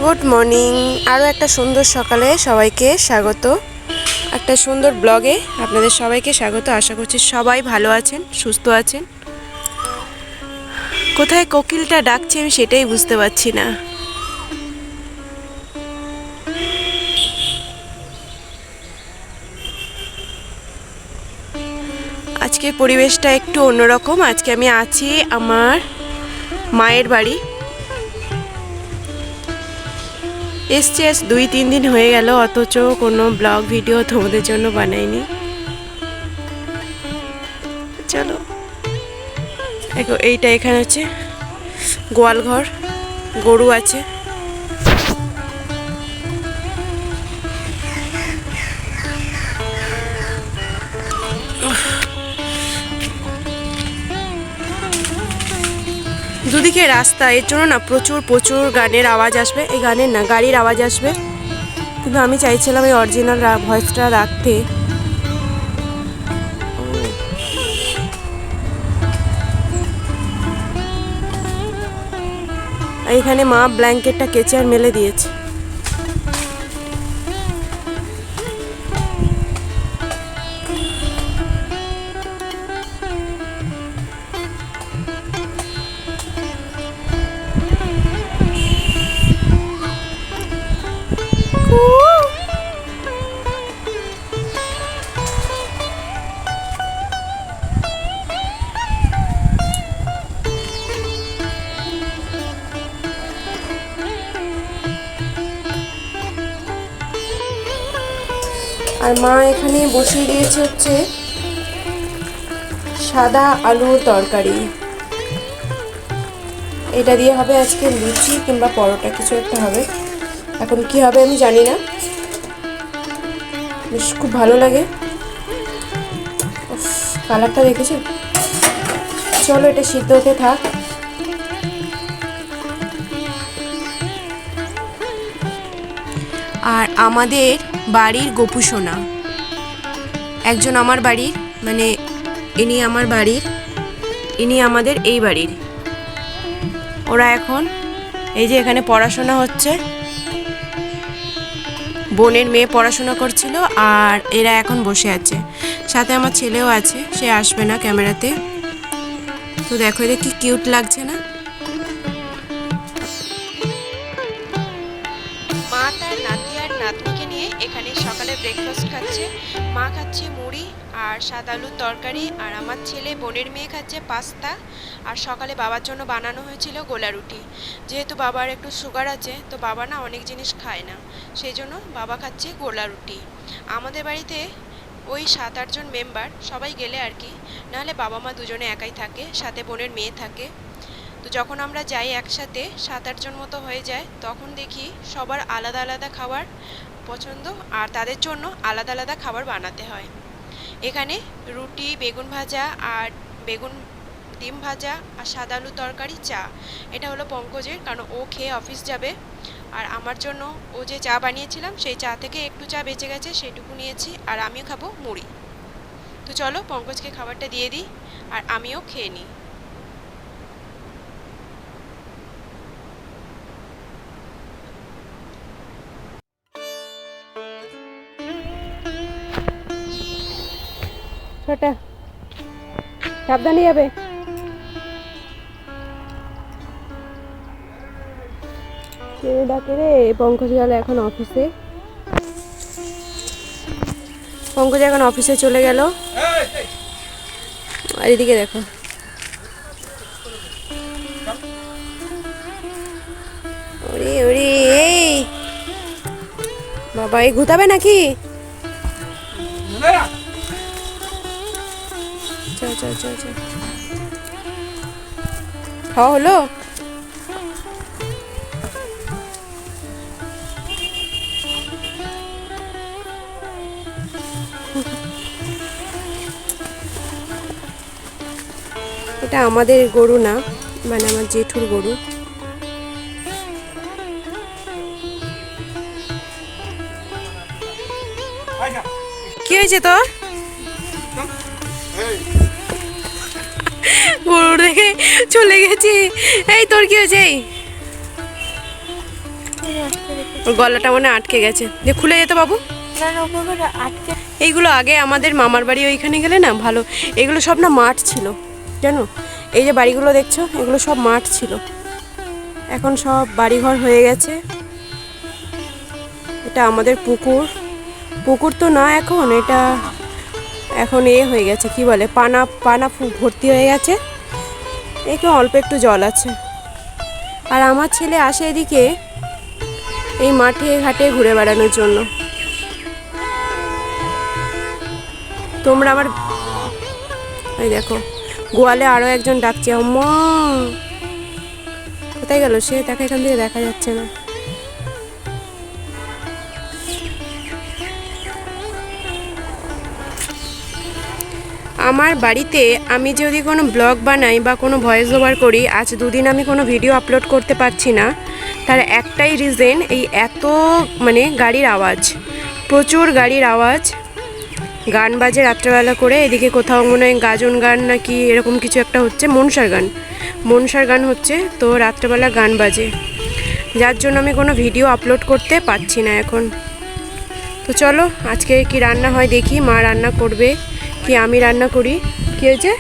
Good morning. আরও একটা সুন্দর সকালে সবাইকে স্বাগত, একটা সুন্দর ব্লগে আপনাদের সবাইকে স্বাগত। আশা করছি সবাই ভালো আছেন, সুস্থ আছেন। কোথায় কোকিলটা ডাকছে আমি সেটাই বুঝতে পারছি না। আজকের পরিবেশটা একটু অন্যরকম। আজকে আমি আছি আমার মায়ের বাড়ি। এসছি 2-3 দিন হয়ে গেল, অথচ কোনো ব্লগ ভিডিও তোমাদের জন্য বানাইনি। চলো, এইটা এখানে হচ্ছে গোয়ালঘর, গরু আছে। দুদিকে রাস্তা, এর জন্য না প্রচুর প্রচুর গানের আওয়াজ আসবে। এই গানের না, গাড়ির আওয়াজ আসবে, কিন্তু আমি চাইছিলাম এই অরিজিনাল ভয়েসটা রাখতে। এইখানে মা ব্ল্যাঙ্কেটটা কেচে আর মেলে দিয়েছে। আর মা এখানে বসিয়ে দিয়েছে হচ্ছে সাদা আলুর তরকারি। এটা দিয়ে হবে আজকে লুচি কিংবা পরোটা, কিছু একটা হবে। এখন কি হবে আমি জানি না, বেশ খুব ভালো লাগে। কালারটা দেখেছি। চলো এটা সিদ্ধ হতে থাক। আর আমাদের বাড়ির গোপু সোনা একজন, আমার বাড়ির মানে ইনি আমার বাড়ির, ইনি আমাদের এই বাড়ির। ওরা এখন এই যে এখানে পড়াশোনা হচ্ছে, বোনের মেয়ে পড়াশোনা করছিল, আর এরা এখন বসে আছে। সাথে আমার ছেলেও আছে, সে আসবে না ক্যামেরাতে। তো দেখো এদের কি কিউট লাগছে না? মা তার নাতি আর নাতনিকে নিয়ে এখানে সকালে ব্রেকফাস্ট খাচ্ছে। মা খাচ্ছে মুড়ি আর সাদা আলুর তরকারি, আর আমার ছেলে বোনের মেয়ে খাচ্ছে পাস্তা। আর সকালে বাবার জন্য বানানো হয়েছিল গোলা রুটি। যেহেতু বাবার একটু সুগার আছে, তো বাবা না অনেক জিনিস খায় না, সেই জন্য বাবা খাচ্ছে গোলা রুটি। আমাদের বাড়িতে ওই 7-8 জন মেম্বার, সবাই গেলে আর কি, নাহলে বাবা মা দুজনে একাই থাকে, সাথে বোনের মেয়ে থাকে। তো যখন আমরা যাই একসাথে 7-8 জন মতো হয়ে যায়, তখন দেখি সবার আলাদা আলাদা খাবার পছন্দ, আর তাদের জন্য আলাদা আলাদা খাবার বানাতে হয়। এখানে রুটি, বেগুন ভাজা আর ডিম ভাজা আর সাদা আলু তরকারি, চা। এটা হলো পঙ্কজের, কারণ ও খেয়ে অফিস যাবে। আর আমার জন্য ও যে চা বানিয়েছিলাম সেই চা থেকে একটু চা বেঁচে গেছে, সেইটুকু নিয়েছি। আর আমিও খাবো মুড়ি। তো চলো পঙ্কজকে খাবারটা দিয়ে দিই আর আমিও খেয়ে নিই। ছোটা সাবধানে যাবে। কে ডাকে রে? পঙ্কজ গেল এখন অফিসে। পঙ্কজ এখন অফিসে চলে গেল। আর এদিকে দেখো, ওরে ওরে, এই বাবা, এই ঘুতাবে নাকি? চল চল চল চল, খাওয়া হলো? এটা আমাদের গরু না, মানে আমার জেঠুর গরু। কি হয়েছে তোর? গরু দেখে চলে গেছি। এই তোর কি হয়েছে? ওর গলাটা মানে আটকে গেছে, যে খুলে যেত বাবু। এইগুলো আগে আমাদের মামার বাড়ি ওইখানে গেলে না ভালো, এগুলো সব না মাঠ ছিল জানো। এই যে বাড়িগুলো দেখছো এগুলো সব মাঠ ছিল, এখন সব বাড়িঘর হয়ে গেছে। এটা আমাদের পুকুর, পুকুর তো না এখন, এটা এখন হয়ে গেছে কি বলে পানা পানা ভর্তি হয়ে গেছে, একটু অল্প একটু জল আছে। আর আমার ছেলে আসে এদিকে এই মাঠে ঘাটে ঘুরে বেড়ানোর জন্য। তোমরা আমার এই দেখো গোয়ালে আরও একজন ডাকছে, মা কোথায় গেল সে, তাকে এখান থেকে দেখা যাচ্ছে না। আমার বাড়িতে আমি যদি কোনো ব্লগ বানাই বা কোনো ভয়েস ওভার করি, আজ দুদিন আমি কোনো ভিডিও আপলোড করতে পারছি না, তার একটাই রিজন এই এত মানে গাড়ির আওয়াজ, প্রচুর গাড়ির আওয়াজ, গান বাজে রাত্রেবেলা করে। এদিকে কোথাও মনে হয় গাজন গান নাকি এরকম কিছু একটা হচ্ছে, মনসার গান হচ্ছে, তো রাত্রেবেলা গান বাজে, যার জন্য আমি কোনো ভিডিও আপলোড করতে পারছি না এখন। তো চলো আজকে কি রান্না হয় দেখি, মা রান্না করবে কি আমি রান্না করি। কি হয়েছে?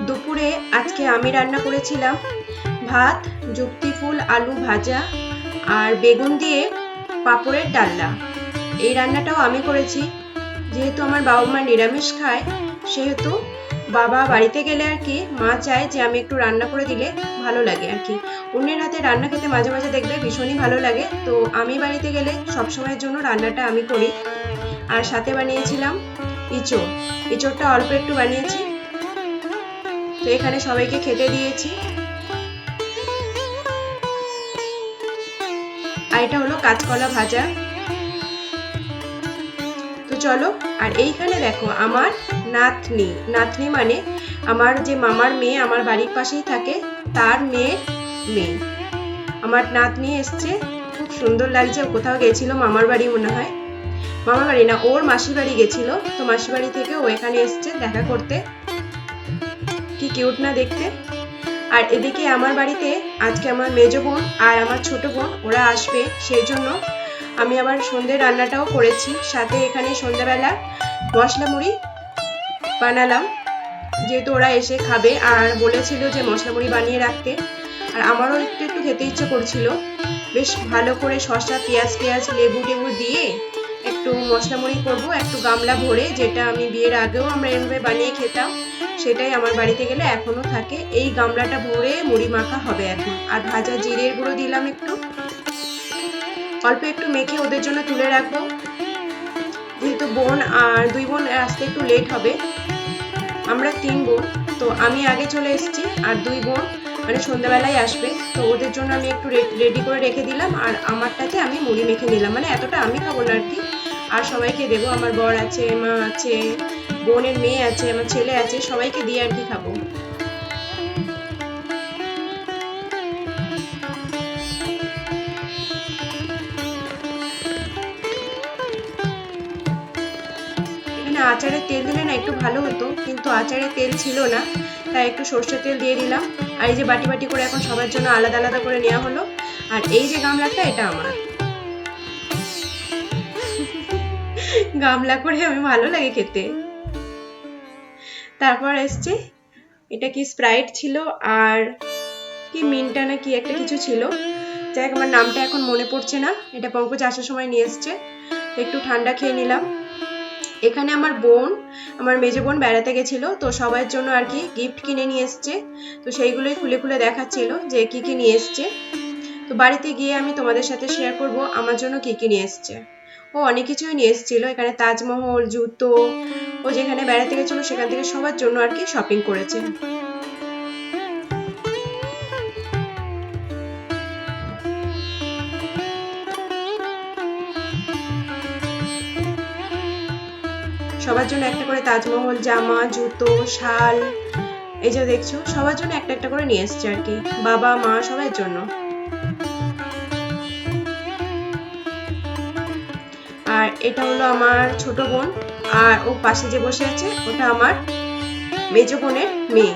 দুপুরে আজকে আমি রান্না করেছিলাম ভাত, যুক্তি ফুল আলু ভাজা আর বেগুন দিয়ে পাঁপড়ের ডালনা। এই রান্নাটাও আমি করেছি, যেহেতু আমার বাবা মা নিরামিষ খায়, সেহেতু বাবা বাড়িতে গেলে আর কি মা চায় যে আমি একটু রান্না করে দিলে ভালো লাগে আর কি। অন্যের হাতে রান্না খেতে মাঝে মাঝে দেখবে ভীষণই ভালো লাগে, তো আমি বাড়িতে গেলে সবসময়ের জন্য রান্নাটা আমি করি। আর সাথে বানিয়েছিলাম ইঁচড়টা অল্প একটু বানিয়েছি, তো এখানে সবাইকে খেতে দিয়েছি। আর এটা হলো কাঁচকলা ভাজা। তো চলো, আর এইখানে দেখো আমার নাতনি মানে আমার যে মামার মেয়ে আমার বাড়ির পাশেই থাকে, তার মেয়ে আমার নাতনি এসছে, খুব সুন্দর লাগছে। ও কোথাও গেছিল মামার বাড়ি, মনে হয় মামার বাড়ি না, ওর মাসির বাড়ি গেছিল, তো মাসির বাড়ি থেকে ও এখানে এসছে দেখা করতে। কি কিউট না দেখতে। আর এদিকে আমার বাড়িতে আজকে আমার মেজো বোন আর আমার ছোট বোন ওরা আসবে, সেই জন্য আমি আবার সন্ধ্যে রান্নাটাও করেছি। সাথে এখানে সন্ধ্যাবেলা মশলা মুড়ি বানালাম, যেহেতু ওরা এসে খাবে আর বলেছিল যে মশলা মুড়ি বানিয়ে রাখতে। আর আমারও একটু খেতে ইচ্ছে করছিল, বেশ ভালো করে শসা পেঁয়াজ লেবু টেবু দিয়ে একটু মশলা মুড়ি করবো, একটু গামলা ভরে, যেটা আমি বিয়ের আগেও আমরা এভাবে বানিয়ে খেতাম, সেটাই আমার বাড়িতে গেলে এখনো থাকে। এই গামলাটা ভরে মুড়ি মাখা হবে এখন। আর ভাজা জিরের গুঁড়ো দিলাম অল্প একটু মেখে ওদের জন্য তুলে রাখবো, যেহেতু বোন আর দুই বোন আসতে একটু লেট হবে, আমরা 3 বোন, তো আমি আগে চলে এসেছি আর দুই বোন মানে সন্ধ্যাবেলায় আসবে, তো ওদের জন্য আমি একটু রেডি করে রেখে দিলাম। আর আমারটাতে আমি মুড়ি মেখে নিলাম, মানে এতটা আমি খাবো না আর কি, আর সবাইকে দেবো। আমার বর আছে, মা আছে, বোনের মেয়ে আছে, আমার ছেলে আছে, সবাইকে দিয়ে আর কি খাবো। এখানে আচারের তেল দিলে না একটু ভালো হতো, কিন্তু আচারের তেল ছিল না, তাই একটু সর্ষের তেল দিয়ে দিলাম। আর এই যে বাটি বাটি করে এখন সবার জন্য আলাদা আলাদা করে নেওয়া হলো। আর এই যে গামলাটা, এটা আমার গামলা করে আমি ভালো লাগে খেতে। তারপর এসছে এটা কি স্প্রাইট ছিল আর কি মিন্টা না কি একটা কিছু ছিল, যাই আমার নামটা এখন মনে পড়ছে না। এটা পঙ্কজ আসার সময় নিয়ে এসছে, একটু ঠান্ডা খেয়ে নিলাম। এখানে আমার বোন, আমার মেজো বোন বেড়াতে গেছিল, তো সবার জন্য আর কি গিফট কিনে নিয়ে এসছে। তো সেইগুলোই খুলে খুলে দেখাচ্ছিল যে কি কি নিয়ে এসছে। তো বাড়িতে গিয়ে আমি তোমাদের সাথে শেয়ার করব আমার জন্য কি কি নিয়ে এসছে। ও অনেক কিছুই নিয়ে এসেছিল, এখানে তাজমহল, জুতো, ও যেখানে বেড়াতে গেছিল সেখান থেকে সবার জন্য আর কি শপিং করেছে। সবার জন্য একটা করে তাজমহল, জামা, জুতো, শাল, এই যে দেখছো সবার জন্য একটা একটা করে নিয়ে এসছে আর কি, বাবা মা সবার জন্য। আর এটা হলো আমার ছোট বোন, আর ও পাশে যে বসে আছে ওটা আমার মেজো বোনের মেয়ে।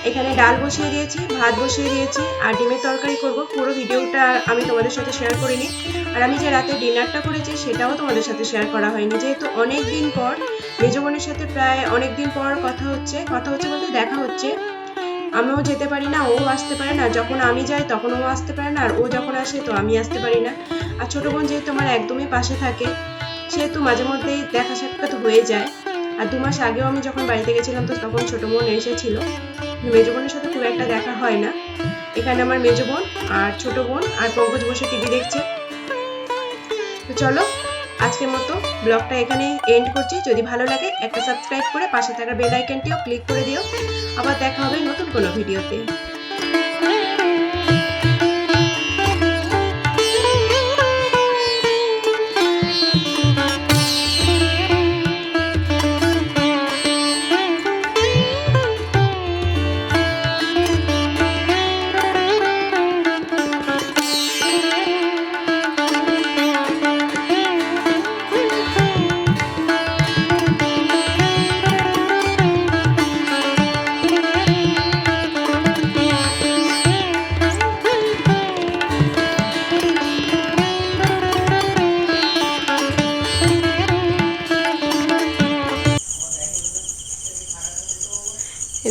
এখানে ডাল বসিয়ে দিয়েছি, ভাত বসিয়ে দিয়েছি, আর ডিমের তরকারি করব। পুরো ভিডিওটা আমি তোমাদের সাথে শেয়ার করিনি। আর আমি যে রাতে ডিনারটা করেছি সেটাও তোমাদের সাথে শেয়ার করা হয়নি, যেহেতু অনেক দিন পর মেজো বোনের সাথে প্রায় অনেক দিন পর কথা হচ্ছে বলতে দেখা হচ্ছে। আমিও যেতে পারি না, ও আসতে পারে না, যখন আমি যাই তখন ও আসতে পারে না, আর ও যখন আসে তো আমি আসতে পারি না। আর ছোট বোন যেহেতু আমার একদমই পাশে থাকে, সেহেতু মাঝে মধ্যেই দেখা সাক্ষাৎ হয়ে যায়। আর 2 মাস আগেও আমি যখন বাড়িতে গেছিলাম তো তখন ছোট বোন এসেছিল, মেজো বোনের সাথে খুব একটা দেখা হয় না। এখানে আমার মেজো বোন আর ছোট বোন আর পঙ্কজ বসে টিভি দেখছে। তো চলো আজকের মতো ব্লগটা এখানেই এন্ড করছি। যদি ভালো লাগে একটা সাবস্ক্রাইব করে পাশে থাকা বেল আইকনটিও ক্লিক করে দিও। আবার দেখা হবে নতুন কোনো ভিডিওতে।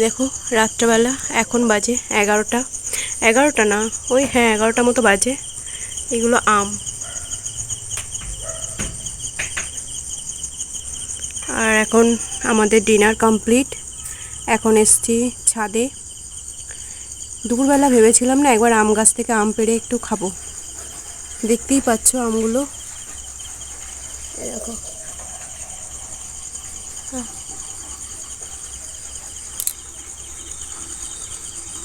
দেখো রাত্রেবেলা এখন বাজে 11টা না, ওই হ্যাঁ 11টা মতো বাজে। এগুলো আম। আর এখন আমাদের ডিনার কমপ্লিট। এখন এসছি ছাদে। দুপুরবেলা ভেবেছিলাম না একবার আম গাছ থেকে আম পেড়ে একটু খাবো। দেখতেই পাচ্ছ আমগুলো, দেখো।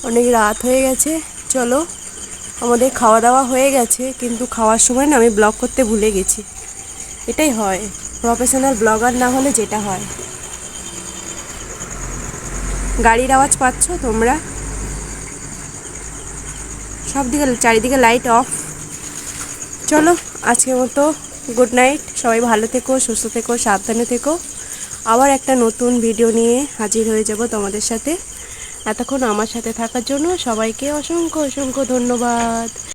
অনেক রাত হয়ে গেছে, চলো আমাদের খাওয়া দাওয়া হয়ে গেছে, কিন্তু খাওয়ার সময় না আমি ব্লগ করতে ভুলে গেছি। এটাই হয় প্রফেশনাল ব্লগার না হলে, যেটা হয়। গাড়ির আওয়াজ পাচ্ছ তোমরা? সব দিকে চারিদিকে লাইট অফ। চলো আজকের মতো গুড নাইট। সবাই ভালো থেকো, সুস্থ থেকো, সাবধানে থেকো। আবার একটা নতুন ভিডিও নিয়ে হাজির হয়ে যাব তোমাদের সাথে। এতক্ষণ আমার সাথে থাকার জন্য সবাইকে অসংখ্য অসংখ্য ধন্যবাদ।